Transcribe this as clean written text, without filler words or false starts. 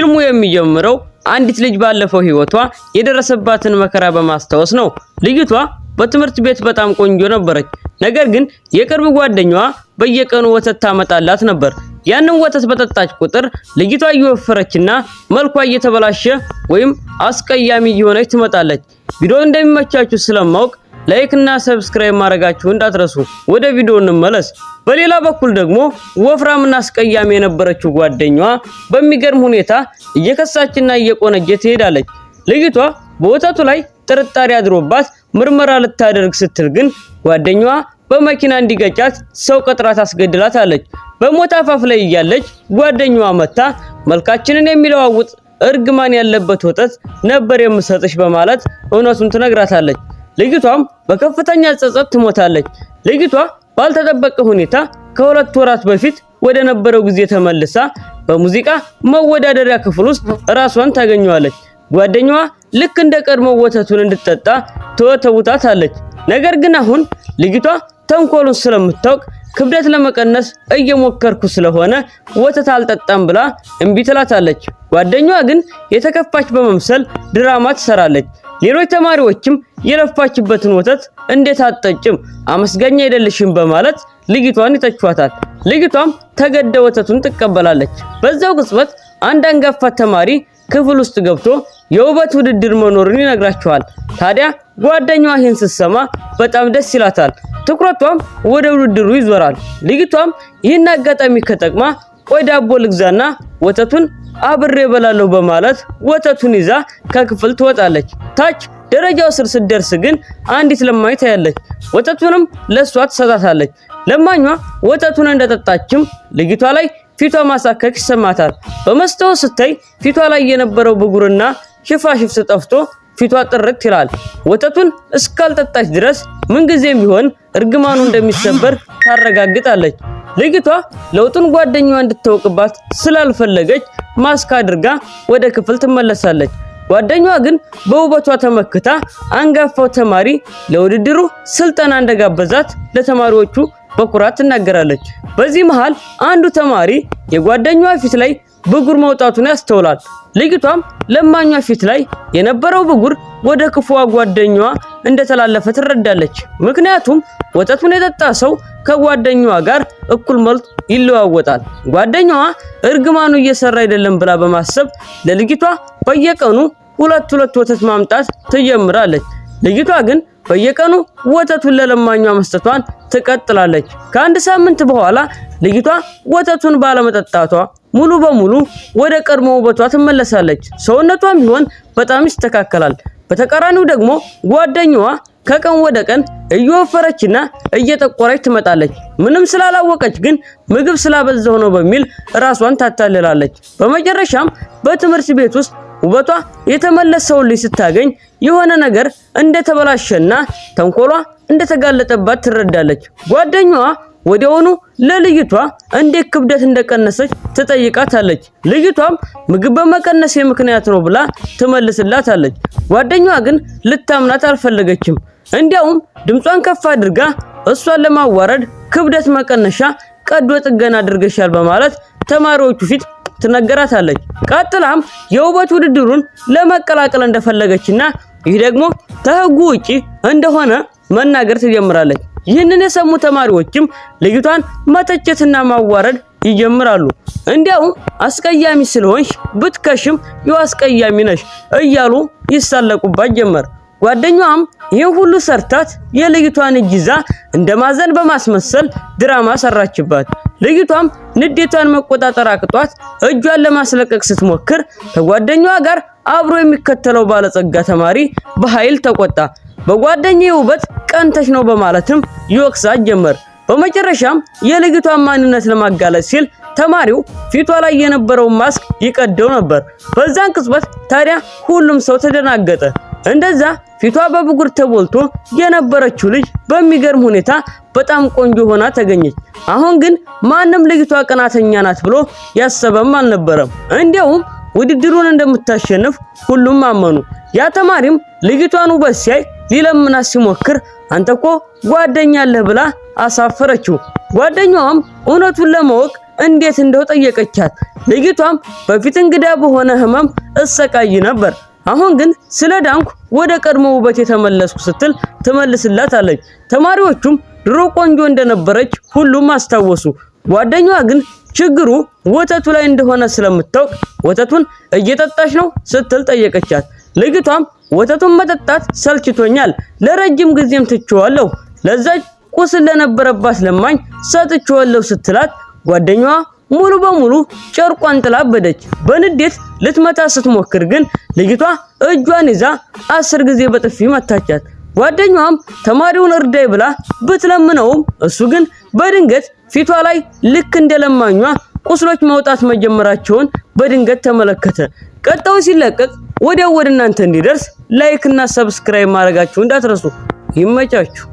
ፊልሙ የሚጀምረው አንዲት ልጅ ባለፈው ህይወቷ የደረሰባትን መከራ በማስታወስ ነው። ልጅቷ በትምህርት ቤት በጣም ቆንጆ ነበረች። ነገር ግን የቅርብ ጓደኛዋ በየቀኑ ወተት ታመጣላት ነበር። ያንን ወተት በጠጣች ቁጥር ልጅቷ እየወፈረችና መልኳ እየተበላሸ ወይም አስቀያሚ እየሆነች ትመጣለች። ቪዲዮ እንደሚመቻችሁ ስለማውቅ ላይክ እና ሰብስክራይብ ማድረጋችሁን እንዳትረሱ። ወደ ቪዲዮ እንመለስ። በሌላ በኩል ደግሞ ወፍራምና አስቀያሚ የነበረችው ጓደኛዋ በሚገርም ሁኔታ እየከሳችና እየቆነጀ ትሄዳለች። ልጅቷ በወተቱ ላይ ጥርጣሬ አድሮባት ምርመራ ልታደርግ ስትል ግን ጓደኛዋ በመኪና እንዲገጫት ሰው ቀጥራ ታስገድላታለች። በሞት አፋፍ ላይ እያለች ጓደኛዋ መታ መልካችንን የሚለዋውጥ እርግማን ያለበት ወተት ነበር የምሰጥሽ በማለት እውነቱን ትነግራታለች። ልጅቷም በከፍተኛ ጸጸት ትሞታለች። ልጅቷ ባልተጠበቀ ሁኔታ ከሁለት ወራት በፊት ወደ ነበረው ጊዜ ተመልሳ በሙዚቃ መወዳደሪያ ክፍል ውስጥ ራሷን ታገኘዋለች። ጓደኛዋ ልክ እንደ ቀድሞ ወተቱን እንድትጠጣ ተወተውታታለች። ነገር ግን አሁን ልጅቷ ተንኮሉን ስለምታውቅ ክብደት ለመቀነስ እየሞከርኩ ስለሆነ ወተት አልጠጣም ብላ እምቢ ትላታለች። ጓደኛዋ ግን የተከፋች በመምሰል ድራማ ትሰራለች። ሌሎች ተማሪዎችም የለፋችበትን ወተት እንዴት አትጠጭም አመስጋኛ አይደለሽም በማለት ልጅቷን ይተቿታል። ልጅቷም ተገደ ወተቱን ትቀበላለች። በዛው ቅጽበት አንድ አንጋፋ ተማሪ ክፍል ውስጥ ገብቶ የውበት ውድድር መኖሩን ይነግራቸዋል። ታዲያ ጓደኛዋ ይህን ስትሰማ በጣም ደስ ይላታል። ትኩረቷም ወደ ውድድሩ ይዞራል። ልጅቷም ይህን አጋጣሚ ከተጠቅማ ቆይ ዳቦ ልግዛና ወተቱን አብሬ በላለሁ በማለት ወተቱን ይዛ ከክፍል ትወጣለች። ታች ደረጃው ስር ስትደርስ ግን አንዲት ለማኝ ታያለች። ወተቱንም ለሷ ትሰጣታለች። ለማኟ ወተቱን እንደጠጣችም ልጅቷ ላይ ፊቷ ማሳከክ ይሰማታል። በመስታወት ስታይ ፊቷ ላይ የነበረው ብጉርና ሽፋሽፍት ጠፍቶ ፊቷ ጥርት ይላል። ወተቱን እስካልጠጣች ድረስ ምንጊዜም ቢሆን እርግማኑ እንደሚሰበር ታረጋግጣለች። ልጅቷ ለውጡን ጓደኛዋ እንድታውቅባት ስላልፈለገች ማስክ አድርጋ ወደ ክፍል ትመለሳለች። ጓደኛዋ ግን በውበቷ ተመክታ አንጋፋው ተማሪ ለውድድሩ ስልጠና እንደጋበዛት ለተማሪዎቹ በኩራት ትናገራለች። በዚህ መሃል አንዱ ተማሪ የጓደኛዋ ፊት ላይ ብጉር መውጣቱን ያስተውላል። ልጅቷም ለማኟ ፊት ላይ የነበረው ብጉር ወደ ክፉዋ ጓደኛዋ እንደተላለፈ ትረዳለች። ምክንያቱም ወተቱን የጠጣ ሰው ከጓደኛዋ ጋር እኩል መልክ ይለዋወጣል። ጓደኛዋ እርግማኑ እየሰራ አይደለም ብላ በማሰብ ለልጅቷ በየቀኑ ሁለት ወተት ማምጣት ትጀምራለች። ልጅቷ ግን በየቀኑ ወተቱን ለለማኟ መስጠቷን ትቀጥላለች። ከአንድ ሳምንት በኋላ ልጅቷ ወተቱን ባለመጠጣቷ ሙሉ በሙሉ ወደ ቀድሞ ውበቷ ትመለሳለች። ሰውነቷም ቢሆን በጣም ይስተካከላል። በተቃራኒው ደግሞ ጓደኛዋ ከቀን ወደ ቀን እየወፈረችና እየጠቆረች ትመጣለች። ምንም ስላላወቀች ግን ምግብ ስላበዛው ነው በሚል ራሷን ታታልላለች። በመጨረሻም በትምህርት ቤት ውስጥ ውበቷ የተመለሰውን ልጅ ስታገኝ የሆነ ነገር እንደተበላሸና ተንኮሏ እንደተጋለጠባት ትረዳለች። ጓደኛዋ ወዲያውኑ ለልጅቷ እንዴት ክብደት እንደቀነሰች ትጠይቃታለች። ልጅቷም ምግብ በመቀነስ ምክንያት ነው ብላ ትመልስላታለች። ጓደኛዋ ግን ልታምናት አልፈለገችም። እንዲያውም ድምጿን ከፍ አድርጋ እሷን ለማዋረድ ክብደት መቀነሻ ቀዶ ጥገና አድርገሻል በማለት ተማሪዎቹ ፊት ትነገራታለች። ቀጥላም የውበት ውድድሩን ለመቀላቀል እንደፈለገችና ይህ ደግሞ ከህጉ ውጪ እንደሆነ መናገር ትጀምራለች። ይህንን የሰሙ ተማሪዎችም ልጅቷን መተቸትና ማዋረድ ይጀምራሉ። እንዲያውም አስቀያሚ ስለሆንሽ ብትከሽም ይው አስቀያሚ ነሽ እያሉ ይሳለቁባት ጀመር። ጓደኛዋም ይህን ሁሉ ሰርታት የልጅቷን እጅ ይዛ እንደማዘን በማስመሰል ድራማ ሰራችባት። ልጅቷም ንዴቷን መቆጣጠር አቅቷት እጇን ለማስለቀቅ ስትሞክር ከጓደኛዋ ጋር አብሮ የሚከተለው ባለጸጋ ተማሪ በኃይል ተቆጣ። በጓደኛዬ ውበት ቀንተሽ ነው በማለትም ይወቅሳት ጀመር። በመጨረሻም የልጅቷን ማንነት ለማጋለጥ ሲል ተማሪው ፊቷ ላይ የነበረውን ማስክ ይቀደው ነበር። በዛን ቅጽበት ታዲያ ሁሉም ሰው ተደናገጠ። እንደዛ ፊቷ በብጉር ተቦልቶ የነበረችው ልጅ በሚገርም ሁኔታ በጣም ቆንጆ ሆና ተገኘች። አሁን ግን ማንም ልጅቷ ቀናተኛ ናት ብሎ ያሰበም አልነበረም። እንዲያውም ውድድሩን እንደምታሸንፍ ሁሉም አመኑ። ያ ተማሪም ልጅቷን ውበት ሲያይ ሊለምናት ሲሞክር አንተኮ ጓደኛ አለህ ብላ አሳፈረችው። ጓደኛዋም እውነቱን ለማወቅ እንዴት እንደው ጠየቀቻት። ልጅቷም በፊት እንግዳ በሆነ ህመም እሰቃይ ነበር፣ አሁን ግን ስለዳንኩ ወደ ቀድሞ ውበት የተመለስኩ ስትል ትመልስላታለች። ተማሪዎቹም ድሮ ቆንጆ እንደነበረች ሁሉም አስታወሱ። ጓደኛዋ ግን ችግሩ ወተቱ ላይ እንደሆነ ስለምታውቅ ወተቱን እየጠጣች ነው ስትል ጠየቀቻት። ልጅቷም ወተቱን መጠጣት ሰልችቶኛል፣ ለረጅም ጊዜም ትቼዋለሁ፣ ለዛች ቁስል ለነበረባት ለማኝ ሰጥቼዋለሁ ስትላት ጓደኛዋ ሙሉ በሙሉ ጨርቋን ጥላ አበደች። በንዴት ልትመታ ስትሞክር ግን ልጅቷ እጇን ይዛ 10 ጊዜ በጥፊ መታቻት። ጓደኛዋም ተማሪውን እርዳይ ብላ ብትለምነውም እሱ ግን በድንገት ፊቷ ላይ ልክ እንደለማኟ ቁስሎች መውጣት መጀመራቸውን በድንገት ተመለከተ። ቀጣዩ ሲለቀቅ ወዲያው ወደ እናንተ እንዲደርስ ላይክ እና ሰብስክራይብ ማድረጋችሁ እንዳትረሱ። ይመቻችሁ።